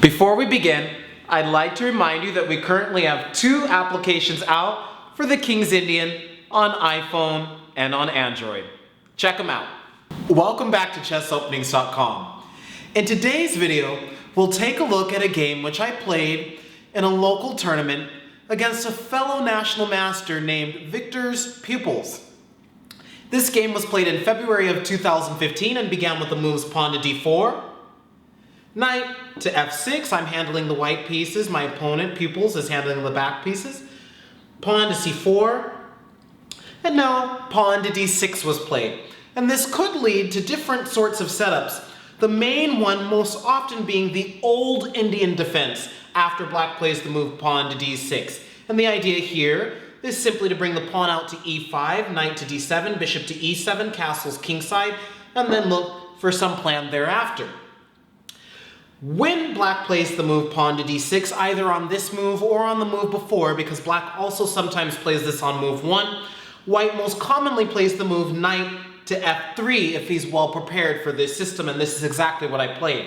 Before we begin, I'd like to remind you that we currently have 2 applications out for the King's Indian on iPhone and on Android. Check them out. Welcome back to chessopenings.com. In today's video, we'll take a look at a game which I played in a local tournament against a fellow national master named Victor's Pupols. This game was played in February of 2015 and began with the moves pawn to d4, knight to f6. I'm handling the white pieces. My opponent, Pupols, is handling the black pieces. Pawn to c4. And now pawn to d6 was played. And this could lead to different sorts of setups. The main one most often being the old Indian defense after black plays the move pawn to d6. And the idea here is simply to bring the pawn out to e5, knight to d7, bishop to e7, castles kingside, and then look for some plan thereafter. When black plays the move pawn to d6, either on this move or on the move before, because black also sometimes plays this on move 1, white most commonly plays the move knight to f3 if he's well prepared for this system, and this is exactly what I played.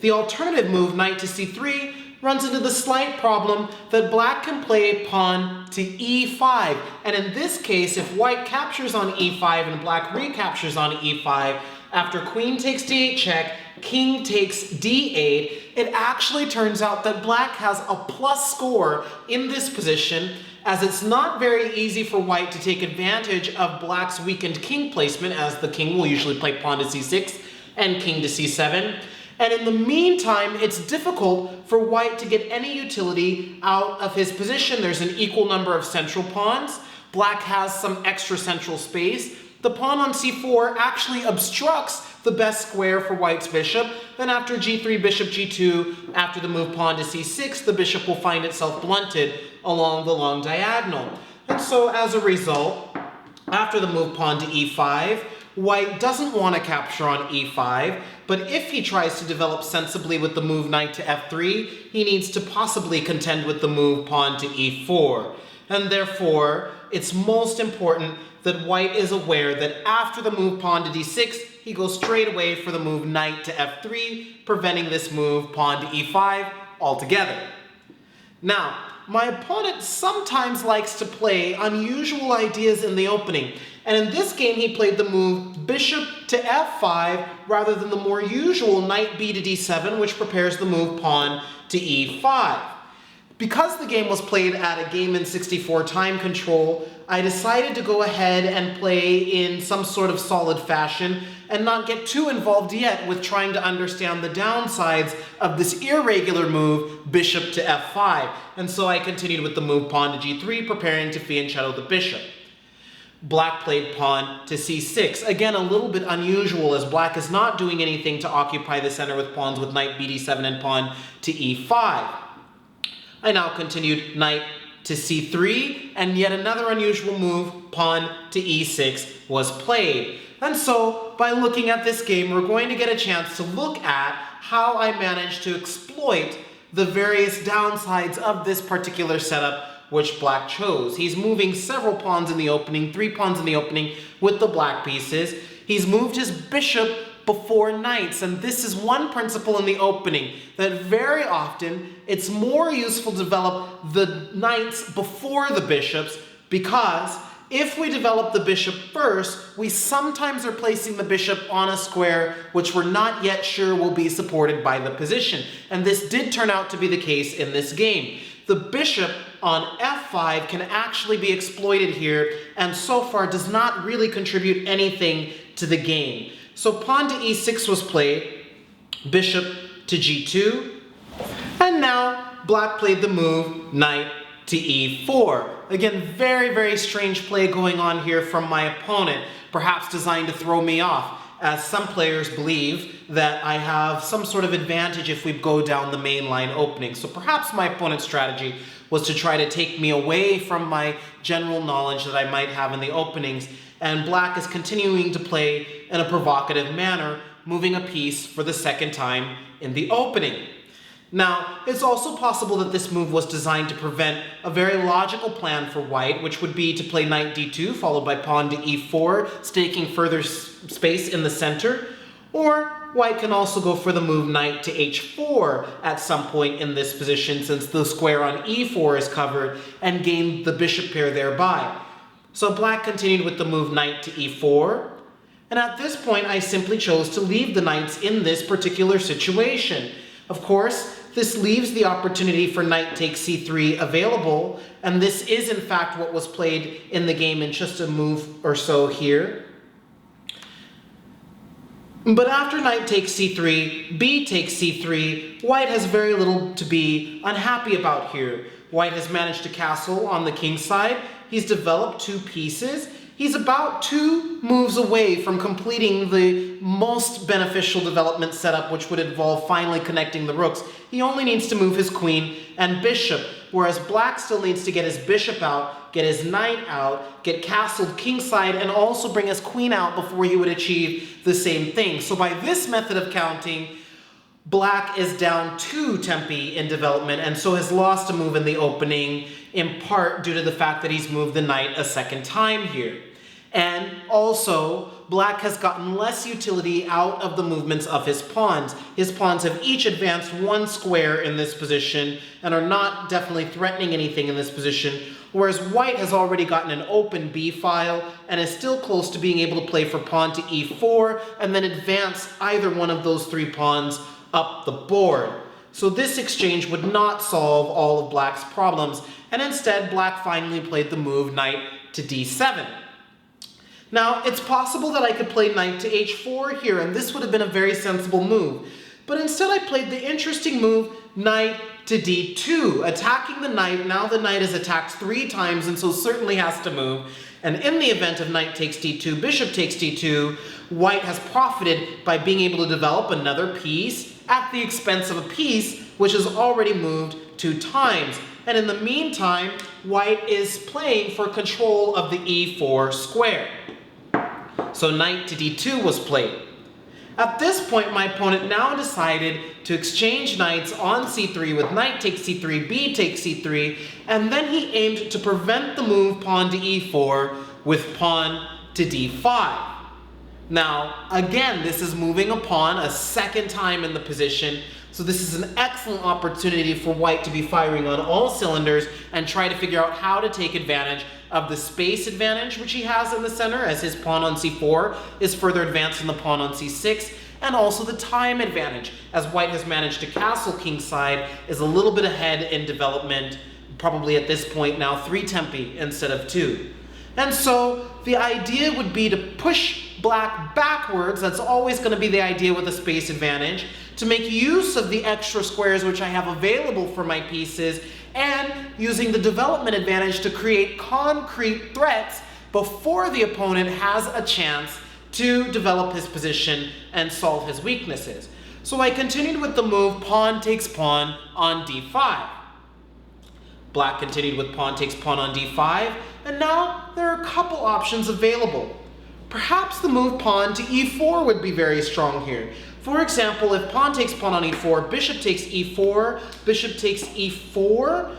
The alternative move, knight to c3, runs into the slight problem that black can play pawn to e5, and in this case, if white captures on e5 and black recaptures on e5, after queen takes d8 check, king takes d8, it actually turns out that black has a plus score in this position, as it's not very easy for white to take advantage of black's weakened king placement, as the king will usually play pawn to c6 and king to c7. And in the meantime, it's difficult for white to get any utility out of his position. There's an equal number of central pawns. Black has some extra central space. The pawn on c4 actually obstructs the best square for white's bishop. Then after g3, bishop g2, after the move pawn to c6, the bishop will find itself blunted along the long diagonal. And so as a result, after the move pawn to e5, white doesn't want to capture on e5, but if he tries to develop sensibly with the move knight to f3, he needs to possibly contend with the move pawn to e4. And therefore, it's most important that white is aware that after the move pawn to d6, he goes straight away for the move knight to f3, preventing this move pawn to e5 altogether. Now, my opponent sometimes likes to play unusual ideas in the opening, and in this game he played the move bishop to f5 rather than the more usual knight b to d7, which prepares the move pawn to e5. Because the game was played at a game in 64 time control, I decided to go ahead and play in some sort of solid fashion and not get too involved yet with trying to understand the downsides of this irregular move, bishop to f5. And so I continued with the move pawn to g3, preparing to fianchetto the bishop. Black played pawn to c6. Again, a little bit unusual, as black is not doing anything to occupy the center with pawns with knight b d7 and pawn to e5. I now continued knight to c3, and yet another unusual move, pawn to e6, was played. And so, by looking at this game, we're going to get a chance to look at how I managed to exploit the various downsides of this particular setup which black chose. He's moving several pawns in the opening, 3 pawns in the opening with the black pieces. He's moved his bishop before knights, and this is one principle in the opening, that very often it's more useful to develop the knights before the bishops, because if we develop the bishop first, we sometimes are placing the bishop on a square which we're not yet sure will be supported by the position, and this did turn out to be the case in this game. The bishop on f5 can actually be exploited here, and so far does not really contribute anything to the game. So pawn to e6 was played, bishop to g2, and now black played the move knight to e4. Again, very, very strange play going on here from my opponent, perhaps designed to throw me off, as some players believe that I have some sort of advantage if we go down the main line opening. So perhaps my opponent's strategy was to try to take me away from my general knowledge that I might have in the openings, and black is continuing to play in a provocative manner, moving a piece for the second time in the opening. Now, it's also possible that this move was designed to prevent a very logical plan for white, which would be to play knight d2, followed by pawn to e4, staking further space in the center, or white can also go for the move knight to h4 at some point in this position, since the square on e4 is covered, and gain the bishop pair thereby. So black continued with the move knight to e4, and at this point I simply chose to leave the knights in this particular situation. Of course, this leaves the opportunity for knight takes c3 available, and this is in fact what was played in the game in just a move or so here. But after knight takes c3, b takes c3, white has very little to be unhappy about here. White has managed to castle on the king side. He's developed 2 pieces. He's about 2 moves away from completing the most beneficial development setup, which would involve finally connecting the rooks. He only needs to move his queen and bishop, whereas black still needs to get his bishop out, get his knight out, get castled kingside, and also bring his queen out before he would achieve the same thing. So by this method of counting, black is down 2 tempi in development, and so has lost a move in the opening, in part due to the fact that he's moved the knight a second time here. And also, black has gotten less utility out of the movements of his pawns. His pawns have each advanced 1 square in this position and are not definitely threatening anything in this position, whereas white has already gotten an open b file and is still close to being able to play for pawn to e4 and then advance either one of those 3 pawns up the board. So this exchange would not solve all of black's problems, and instead black finally played the move knight to d7. Now, it's possible that I could play knight to h4 here, and this would have been a very sensible move. But instead I played the interesting move knight to d2, attacking the knight. Now the knight is attacked 3 times and so certainly has to move. And in the event of knight takes d2, bishop takes d2, white has profited by being able to develop another piece at the expense of a piece which has already moved 2 times. And in the meantime, white is playing for control of the e4 square. So knight to d2 was played. At this point, my opponent now decided to exchange knights on c3 with knight takes c3, b takes c3, and then he aimed to prevent the move pawn to e4 with pawn to d5. Now, again, this is moving a pawn a second time in the position, so this is an excellent opportunity for white to be firing on all cylinders and try to figure out how to take advantage of the space advantage which he has in the center, as his pawn on c4 is further advanced than the pawn on c6, and also the time advantage, as white has managed to castle kingside, is a little bit ahead in development, probably at this point now 3 tempi instead of 2. And so the idea would be to push black backwards. That's always going to be the idea with a space advantage, to make use of the extra squares which I have available for my pieces, and using the development advantage to create concrete threats before the opponent has a chance to develop his position and solve his weaknesses. So I continued with the move pawn takes pawn on d5. Black continued with pawn takes pawn on d5, and now there are a couple options available. Perhaps the move pawn to e4 would be very strong here. For example, if pawn takes pawn on e4, bishop takes e4, bishop takes e4,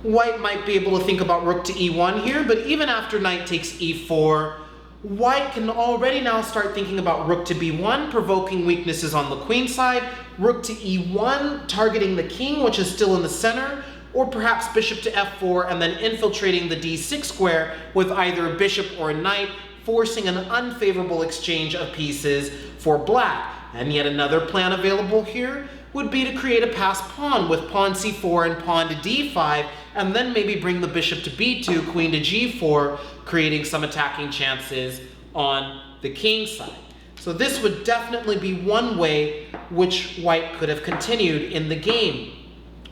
white might be able to think about rook to e1 here, but even after knight takes e4, white can already now start thinking about rook to b1, provoking weaknesses on the queen side, rook to e1, targeting the king, which is still in the center, or perhaps bishop to f4 and then infiltrating the d6 square with either a bishop or a knight, forcing an unfavorable exchange of pieces for black. And yet another plan available here would be to create a passed pawn with pawn c4 and pawn to d5, and then maybe bring the bishop to b2, queen to g4, creating some attacking chances on the king side. So this would definitely be one way which white could have continued in the game.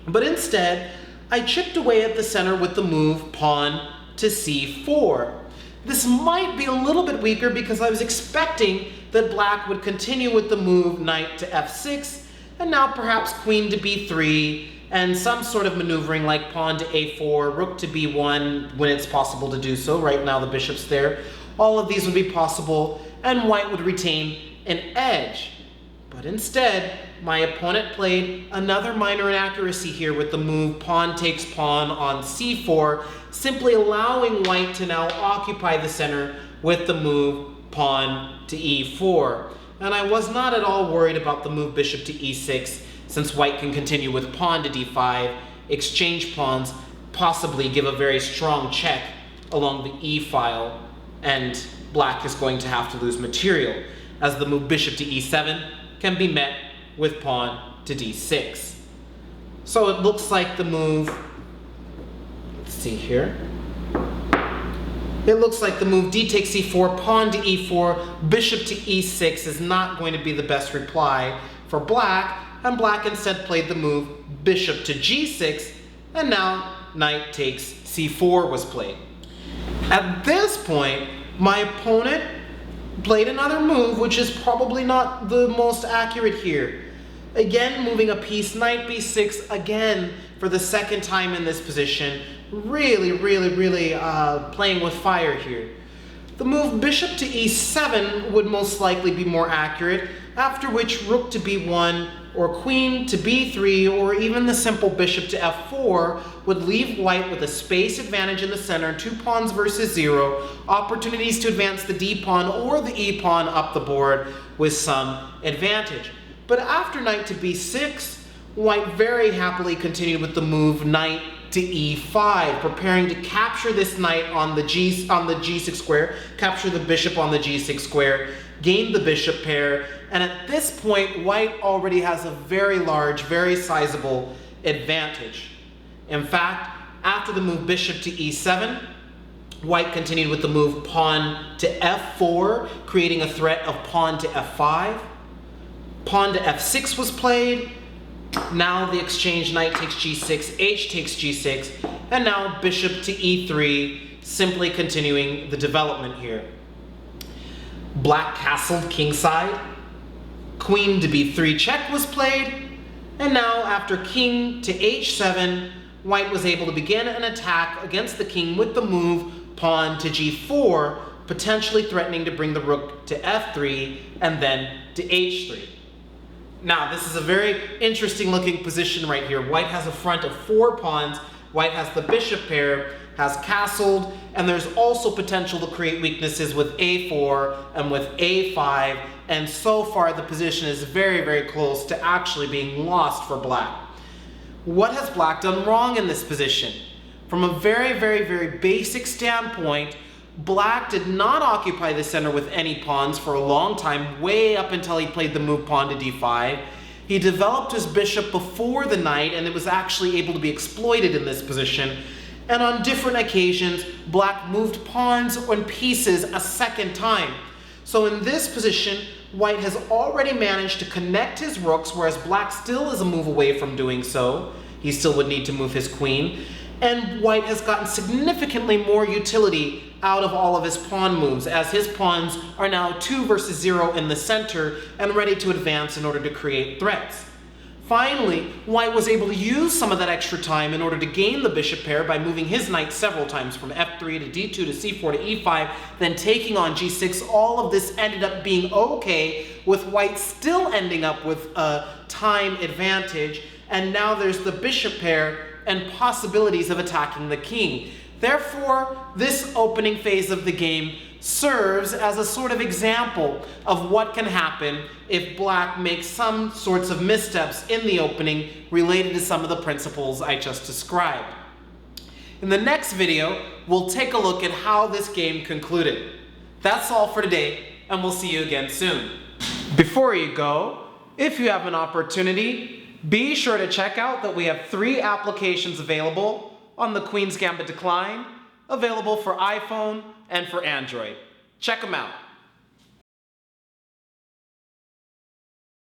But instead, I chipped away at the center with the move pawn to c4. This might be a little bit weaker because I was expecting that black would continue with the move knight to f6, and now perhaps queen to b3, and some sort of maneuvering like pawn to a4, rook to b1 when it's possible to do so. Right now the bishop's there. All of these would be possible, and white would retain an edge. But instead, my opponent played another minor inaccuracy here with the move pawn takes pawn on c4, simply allowing white to now occupy the center with the move pawn to e4. and I was not at all worried about the move bishop to e6, since white can continue with pawn to d5, exchange pawns, possibly give a very strong check along the e file, and black is going to have to lose material, as the move bishop to e7 can be met with pawn to d6. So it looks like the move, let's see here, it looks like the move d takes e4, pawn to e4, bishop to e6 is not going to be the best reply for black, and black instead played the move bishop to g6, and now knight takes c4 was played. At this point, my opponent played another move, which is probably not the most accurate here. Again, moving a piece, knight b6, again, for the second time in this position. Really playing with fire here. The move bishop to e7 would most likely be more accurate, after which rook to b1, or queen to b3, or even the simple bishop to f4 would leave white with a space advantage in the center, 2 pawns versus 0, opportunities to advance the d pawn or the e pawn up the board with some advantage. But after knight to b6, white very happily continued with the move knight to e5, preparing to capture this knight on the g6 square, capture the bishop on the g6 square, gain the bishop pair, and at this point, white already has a very large, very sizable advantage. In fact, after the move bishop to e7, white continued with the move pawn to f4, creating a threat of pawn to f5. Pawn to f6 was played. Now the exchange knight takes g6, h takes g6, and now bishop to e3, simply continuing the development here. Black castled kingside, queen to b3 check was played, and now after king to h7, white was able to begin an attack against the king with the move pawn to g4, potentially threatening to bring the rook to f3 and then to h3. Now, this is a very interesting looking position right here. White has a front of 4 pawns, white has the bishop pair, has castled, and there's also potential to create weaknesses with a4 and with a5, and so far the position is very close to actually being lost for black. What has black done wrong in this position? From a very basic standpoint, black did not occupy the center with any pawns for a long time, way up until he played the move pawn to d5. He developed his bishop before the knight, and it was actually able to be exploited in this position. And on different occasions, black moved pawns and pieces a second time. So in this position, white has already managed to connect his rooks, whereas black still is a move away from doing so. He still would need to move his queen. And white has gotten significantly more utility out of all of his pawn moves, as his pawns are now 2 versus 0 in the center and ready to advance in order to create threats. Finally, white was able to use some of that extra time in order to gain the bishop pair by moving his knight several times from f3 to d2 to c4 to e5, then taking on g6. All of this ended up being okay, with white still ending up with a time advantage, and now there's the bishop pair and possibilities of attacking the king. Therefore, this opening phase of the game serves as a sort of example of what can happen if black makes some sorts of missteps in the opening related to some of the principles I just described. In the next video, we'll take a look at how this game concluded. That's all for today, and we'll see you again soon. Before you go, if you have an opportunity, be sure to check out that we have 3 applications available on the Queen's Gambit Decline, available for iPhone and for Android. Check them out.